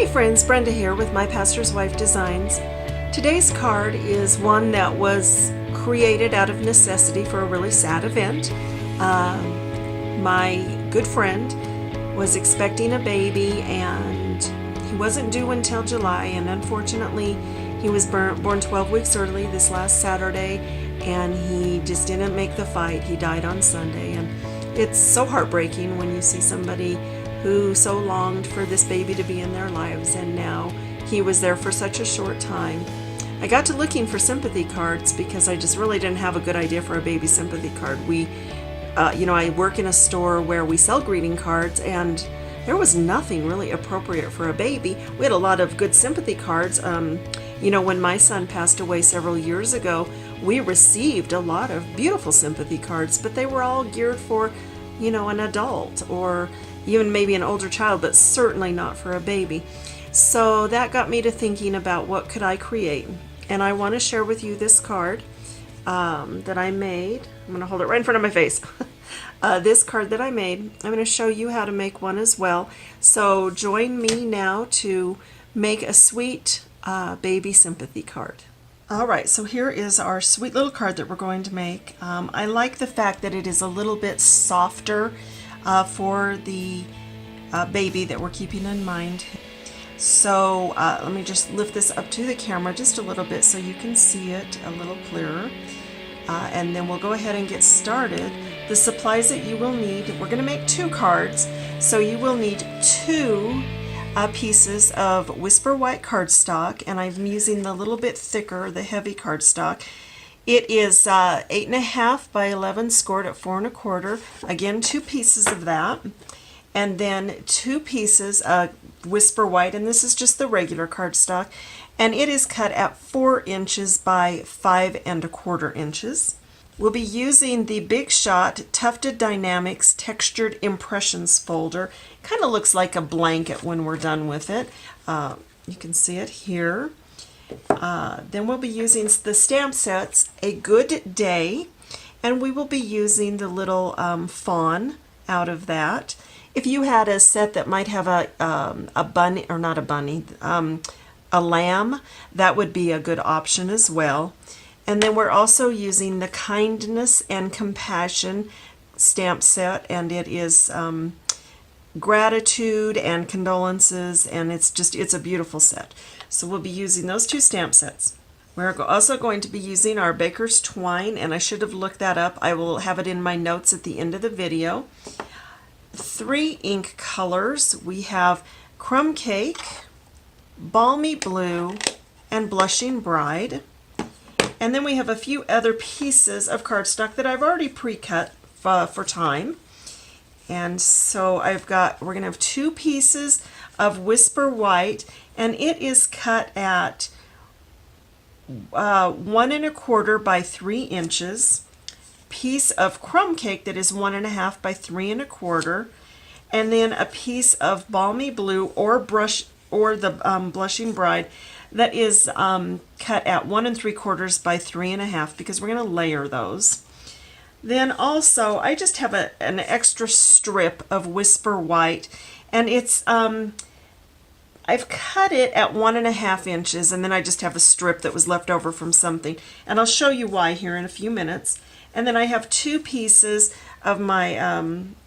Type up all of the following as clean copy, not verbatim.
Hey friends, Brenda here with My Pastor's Wife Designs. Today's card is one that was created out of necessity for a really sad event. My good friend was expecting a baby and he wasn't due until July, and unfortunately he was born 12 weeks early this last Saturday, and he just didn't make the fight. He died on Sunday, and it's so heartbreaking when you see somebody who so longed for this baby to be in their lives, and now he was there for such a short time. I got to looking for sympathy cards because I just really didn't have a good idea for a baby sympathy card. I work in a store where we sell greeting cards, and there was nothing really appropriate for a baby. We had a lot of good sympathy cards. When my son passed away several years ago, we received a lot of beautiful sympathy cards, but they were all geared for, an adult or even maybe an older child, but certainly not for a baby. So that got me to thinking about what could I create. And I want to share with you this card that I made. I'm going to hold it right in front of my face. This card that I made, I'm going to show you how to make one as well. So join me now to make a sweet baby sympathy card. Alright, so here is our sweet little card that we're going to make. I like the fact that it is a little bit softer for the baby that we're keeping in mind. So let me just lift this up to the camera just a little bit so you can see it a little clearer. And then we'll go ahead and get started. The supplies that you will need, we're going to make 2 cards, so you will need 2 pieces of Whisper White cardstock, and I'm using the little bit thicker, the heavy cardstock. It is 8.5 by 11 scored at 4 1/4. Again, 2 pieces of that, and then 2 pieces of Whisper White, and this is just the regular cardstock, and it is cut at 4 inches by 5 1/4 inches. We'll be using the Big Shot Tufted Dynamics Textured Impressions folder. Kind of looks like a blanket when we're done with it. You can see it here. Then we'll be using the stamp sets, A Good Day, and we will be using the little fawn out of that. If you had a set that might have a bunny, or not a bunny, a lamb, that would be a good option as well. And then we're also using the Kindness and Compassion stamp set, and it is gratitude and condolences, and it's a beautiful set. So we'll be using those 2 stamp sets. We're also going to be using our Baker's Twine, and I should have looked that up. I will have it in my notes at the end of the video. 3 ink colors. We have Crumb Cake, Balmy Blue, and Blushing Bride. And then we have a few other pieces of cardstock that I've already pre-cut for time. And so we're going to have 2 pieces of Whisper White, and it is cut at 1 1/4 by 3 inches. Piece of Crumb Cake that is 1.5 by 3 1/4, and then a piece of Balmy Blue or the Blushing Bride that is cut at 1 3/4 by 3 1/2, because we're going to layer those. Then also, I just have an extra strip of Whisper White, and it's I've cut it at 1.5 inches, and then I just have a strip that was left over from something, and I'll show you why here in a few minutes. And then I have 2 pieces of my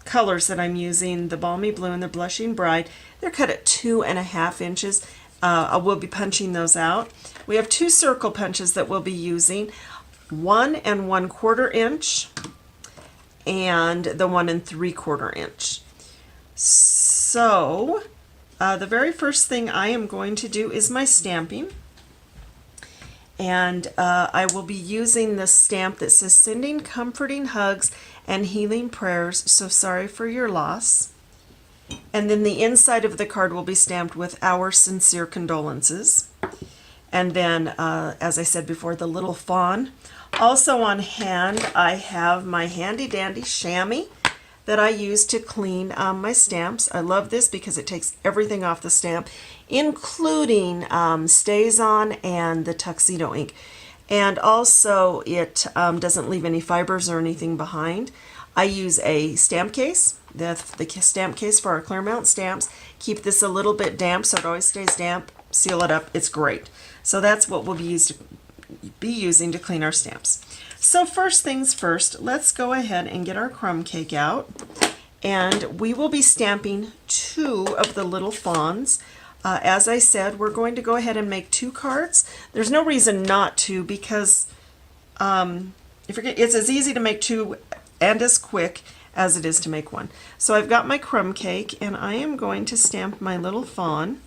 colors that I'm using, the Balmy Blue and the Blushing Bride. They're cut at 2.5 inches. I will be punching those out. We have 2 circle punches that we'll be using, 1 1/4 inch and the 1 3/4 inch. So the very first thing I am going to do is my stamping, and I will be using the stamp that says Sending Comforting Hugs and Healing Prayers, So Sorry for Your Loss. And then the inside of the card will be stamped with Our Sincere Condolences. And then, as I said before, the little fawn. Also on hand, I have my handy dandy chamois that I use to clean my stamps. I love this because it takes everything off the stamp, including StazOn and the tuxedo ink. And also it doesn't leave any fibers or anything behind. I use a stamp case, the stamp case for our clear mount stamps. Keep this a little bit damp so it always stays damp. Seal it up. It's great. So that's what we'll be using to clean our stamps. So first things first, let's go ahead and get our crumb cake out. And we will be stamping 2 of the little fawns. As I said, we're going to go ahead and make 2 cards. There's no reason not to, because it's as easy to make 2 and as quick as it is to make 1. So I've got my crumb cake, and I am going to stamp my little fawn,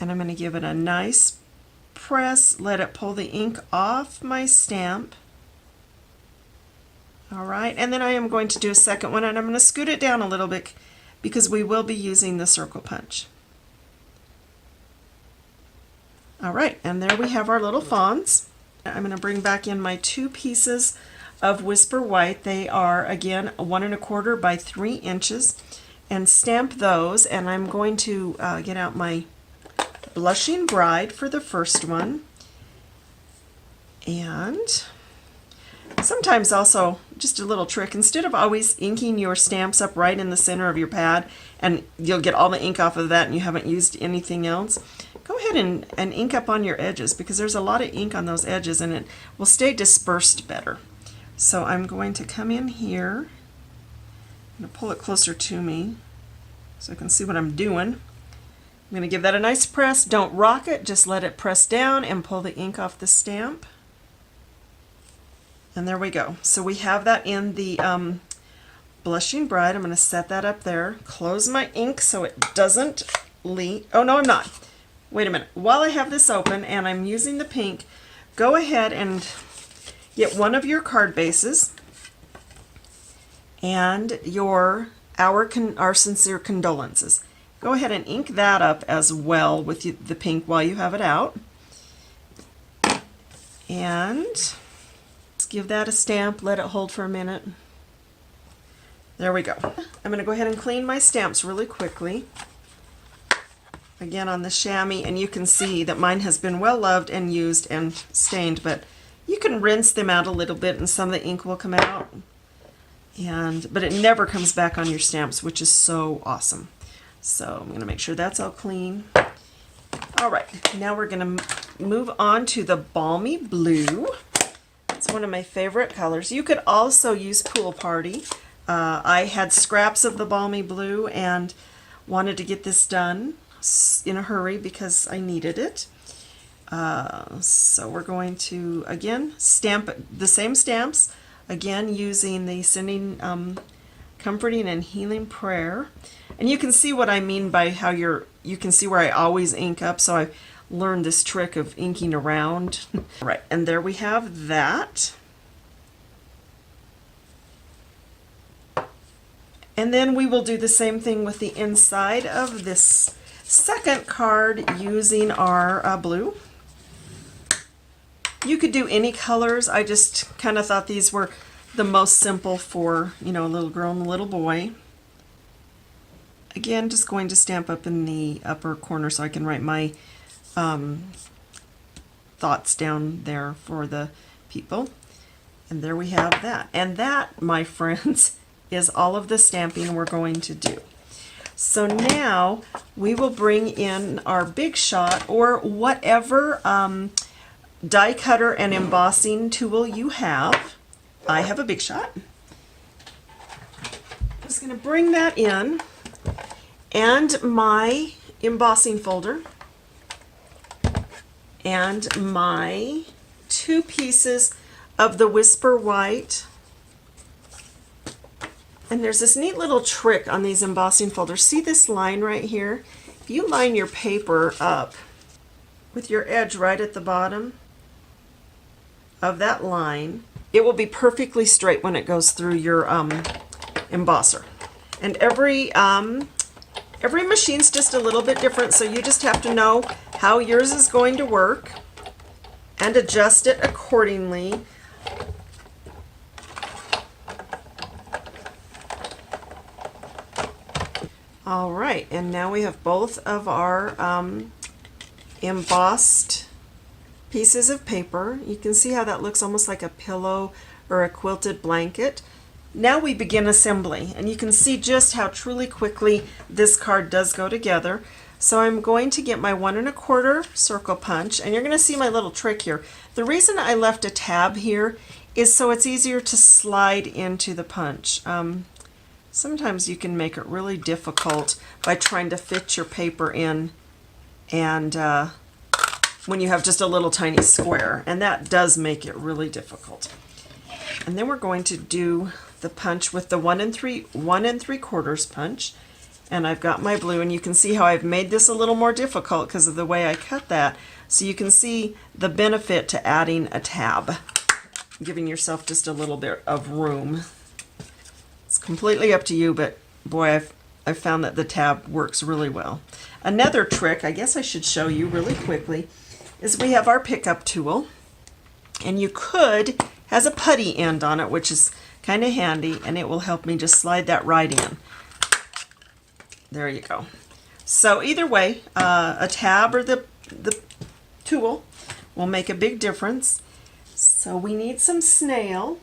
and I'm going to give it a nice press, let it pull the ink off my stamp. All right, and then I am going to do a second one, and I'm going to scoot it down a little bit because we will be using the circle punch. All right, and there we have our little fawns. I'm going to bring back in my 2 pieces of Whisper White. They are, again, 1 1/4 by 3 inches, and stamp those. And I'm going to get out my Blushing Bride for the first one. And sometimes also, just a little trick, instead of always inking your stamps up right in the center of your pad, and you'll get all the ink off of that and you haven't used anything else, go ahead and ink up on your edges, because there's a lot of ink on those edges and it will stay dispersed better. So I'm going to come in here, I'm going to pull it closer to me so I can see what I'm doing. I'm going to give that a nice press. Don't rock it, just let it press down and pull the ink off the stamp. And there we go. So we have that in the Blushing Bride. I'm going to set that up there, close my ink so it doesn't leak. Oh no, I'm not. Wait a minute. While I have this open and I'm using the pink, go ahead and get one of your card bases and our sincere condolences. Go ahead and ink that up as well with the pink while you have it out. And let's give that a stamp, let it hold for a minute. There we go. I'm going to go ahead and clean my stamps really quickly. Again on the chamois, and you can see that mine has been well loved and used and stained, but you can rinse them out a little bit and some of the ink will come out. But it never comes back on your stamps, which is so awesome. So I'm going to make sure that's all clean. All right, now we're going to move on to the Balmy Blue. It's one of my favorite colors. You could also use Pool Party. I had scraps of the Balmy Blue and wanted to get this done in a hurry because I needed it. So we're going to, again, stamp the same stamps, again using the Sending Comforting and Healing Prayer. And you can see what I mean by how you can see where I always ink up, so I learned this trick of inking around. Right, and there we have that. And then we will do the same thing with the inside of this second card using our blue. You could do any colors. I just kind of thought these were the most simple for, a little girl and a little boy. Again, just going to stamp up in the upper corner so I can write my thoughts down there for the people. And there we have that. And that, my friends, is all of the stamping we're going to do. So now we will bring in our Big Shot, or whatever die cutter and embossing tool you have. I have a Big Shot. I'm just going to bring that in, and my embossing folder, and my 2 pieces of the Whisper White. And there's this neat little trick on these embossing folders. See this line right here? If you line your paper up with your edge right at the bottom of that line, it will be perfectly straight when it goes through your embosser. And every machine's just a little bit different, so you just have to know how yours is going to work and adjust it accordingly. All right, and now we have both of our embossed pieces of paper. You can see how that looks almost like a pillow or a quilted blanket. Now we begin assembly, and you can see just how truly quickly this card does go together. So I'm going to get my 1 1/4 circle punch, and you're going to see my little trick here. The reason I left a tab here is so it's easier to slide into the punch. Sometimes you can make it really difficult by trying to fit your paper in, and when you have just a little tiny square, and that does make it really difficult. And then we're going to do the punch with the 1 3/4 punch, and I've got my blue, and you can see how I've made this a little more difficult because of the way I cut that. So you can see the benefit to adding a tab, giving yourself just a little bit of room. It's completely up to you, but boy, I've found that the tab works really well. Another trick, I guess I should show you really quickly, is we have our pickup tool, and you could, has a putty end on it, which is kind of handy, and it will help me just slide that right in. There you go. So either way, a tab or the tool will make a big difference. So we need some snail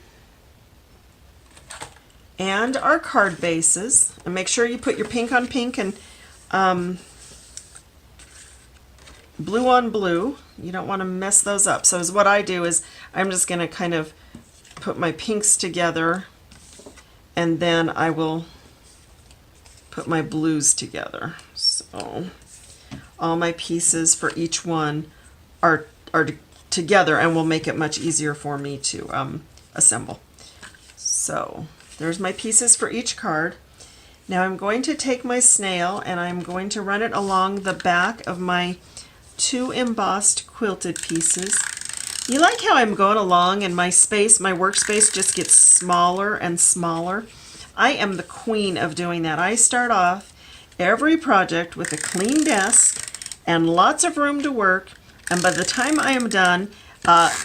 and our card bases, and make sure you put your pink on pink and blue on blue. You don't want to mess those up. So what I do is I'm just going to kind of put my pinks together, and then I will put my blues together. So all my pieces for each one are together, and will make it much easier for me to assemble. So there's my pieces for each card. Now I'm going to take my snail, and I'm going to run it along the back of my 2 embossed quilted pieces. You like how I'm going along and my space, my workspace just gets smaller and smaller? I am the queen of doing that. I start off every project with a clean desk and lots of room to work, and by the time I am done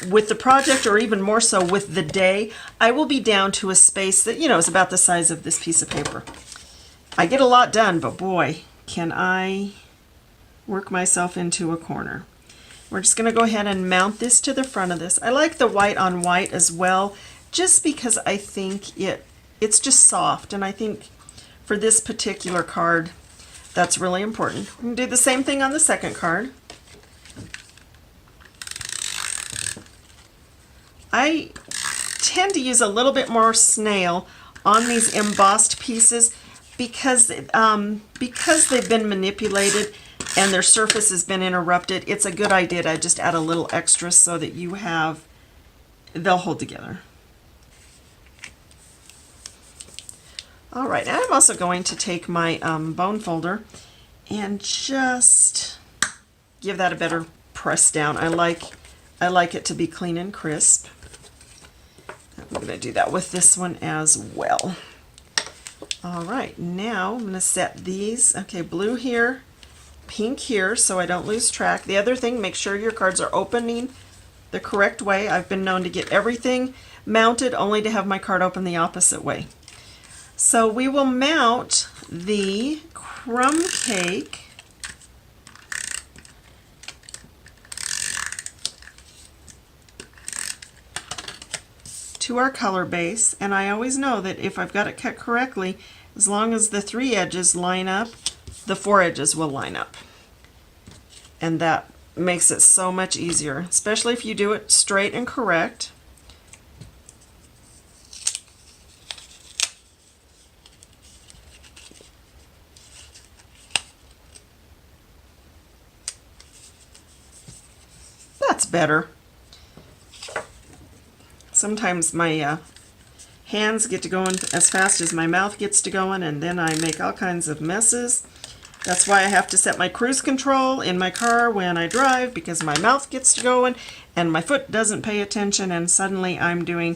with the project, or even more so with the day, I will be down to a space that, is about the size of this piece of paper. I get a lot done, but boy, can I work myself into a corner. We're just going to go ahead and mount this to the front of this. I like the white on white as well, just because I think it's just soft, and I think for this particular card that's really important. We can do the same thing on the second card. I tend to use a little bit more snail on these embossed pieces because they've been manipulated and their surface has been interrupted. It's a good idea to just add a little extra so that they'll hold together. All right, now I'm also going to take my bone folder and just give that a better press down. I like it to be clean and crisp. I'm going to do that with this one as well. All right, now I'm going to set these, okay, blue here, pink here, so I don't lose track. The other thing, make sure your cards are opening the correct way. I've been known to get everything mounted only to have my card open the opposite way. So we will mount the crumb cake to our color base, and I always know that if I've got it cut correctly, as long as the 3 edges line up, the 4 edges will line up. And that makes it so much easier, especially if you do it straight and correct. That's better. Sometimes my hands get to going as fast as my mouth gets to going, and then I make all kinds of messes. That's why I have to set my cruise control in my car when I drive, because my mouth gets to going and my foot doesn't pay attention, and suddenly I'm doing,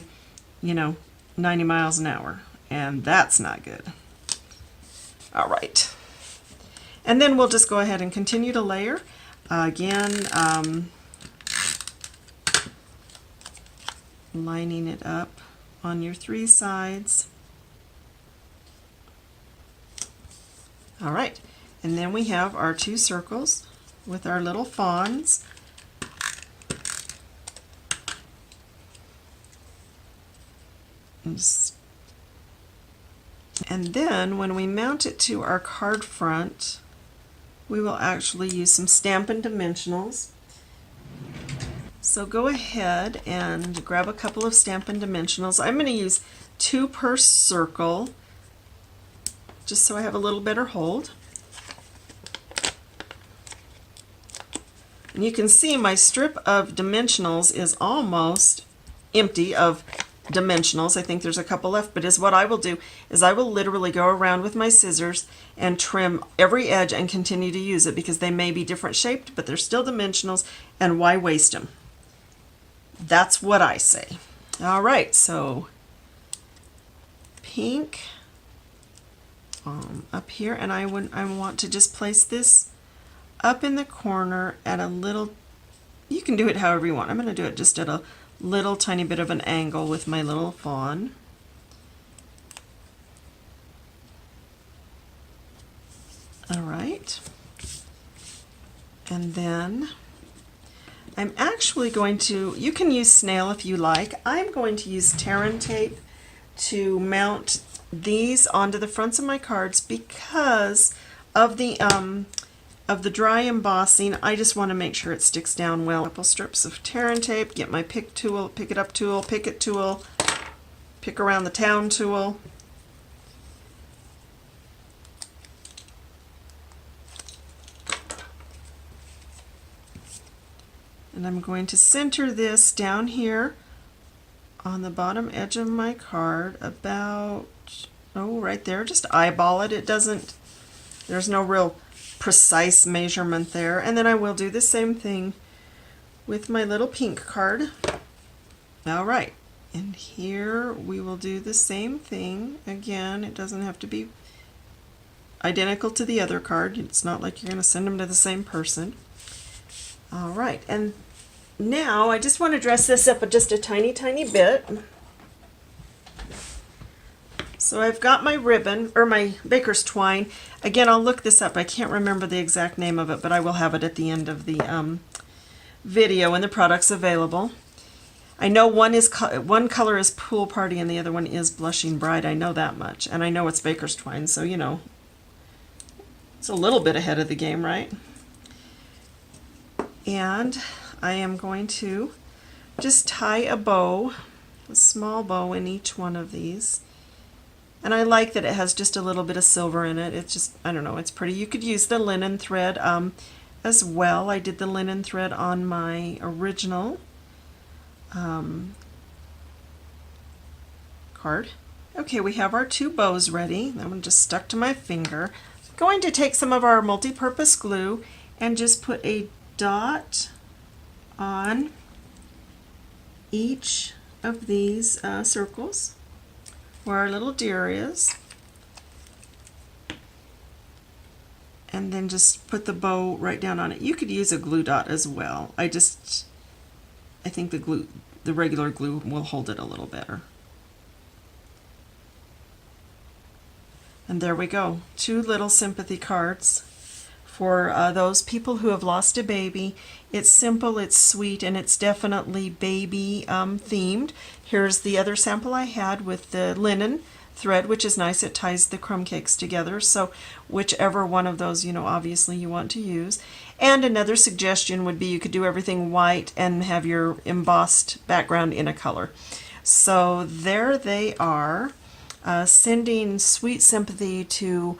90 miles an hour, and that's not good. All right. And then we'll just go ahead and continue to layer. Again, lining it up on your 3 sides. All right, and then we have our 2 circles with our little fawns. And just And then when we mount it to our card front, we will actually use some Stampin' Dimensionals. So go ahead and grab a couple of Stampin' Dimensionals. I'm going to use 2 per circle, just so I have a little better hold. And you can see my strip of dimensionals is almost empty of dimensionals. I think there's a couple left, but what I will do is I will literally go around with my scissors and trim every edge and continue to use it, because they may be different shaped, but they're still dimensionals, and why waste them? That's what I say. All right, so pink up here, and I want to just place this up in the corner at a little, you can do it however you want. I'm going to do it just at a little tiny bit of an angle with my little fawn. All right. And then I'm actually going to, you can use snail if you like. I'm going to use Terran tape to mount these onto the fronts of my cards because of the dry embossing. I just want to make sure it sticks down well. A couple strips of Terran tape, get my pick tool, pick it up tool, pick it tool, pick around the town tool. And I'm going to center this down here on the bottom edge of my card about, oh, right there. Just eyeball it. It doesn't, there's no real precise measurement there. And then I will do the same thing with my little pink card. All right, and here we will do the same thing. Again, it doesn't have to be identical to the other card. It's not like you're going to send them to the same person. All right, and now I just want to dress this up just a tiny, tiny bit. So I've got my ribbon, or my baker's twine. Again, I'll look this up. I can't remember the exact name of it, but I will have it at the end of the video when the product's available. I know one color is Pool Party and the other one is Blushing Bride. I know that much. And I know it's baker's twine, so you know, it's a little bit ahead of the game, right? And I am going to just tie a bow, a small bow in each one of these. And I like that it has just a little bit of silver in it. It's just, I don't know, it's pretty. You could use the linen thread as well. I did the linen thread on my original card. Okay, we have our 2 bows ready. That one just stuck to my finger. I'm going to take some of our multi-purpose glue and just put a dot on each of these circles where our little deer is, and then just put the bow right down on it. You could use a glue dot as well. I think the regular glue will hold it a little better. And there we go, 2 little sympathy cards for those people who have lost a baby. It's simple, it's sweet, and it's definitely baby themed. Here's the other sample I had with the linen thread, which is nice. It ties the crumb cakes together. So whichever one of those, you know, obviously you want to use. And another suggestion would be you could do everything white and have your embossed background in a color. So there they are, sending sweet sympathy to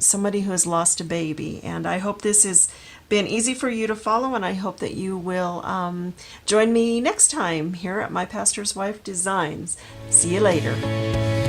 somebody who has lost a baby. And I hope this has been easy for you to follow, and I hope that you will join me next time here at My Pastor's Wife Designs. See you later.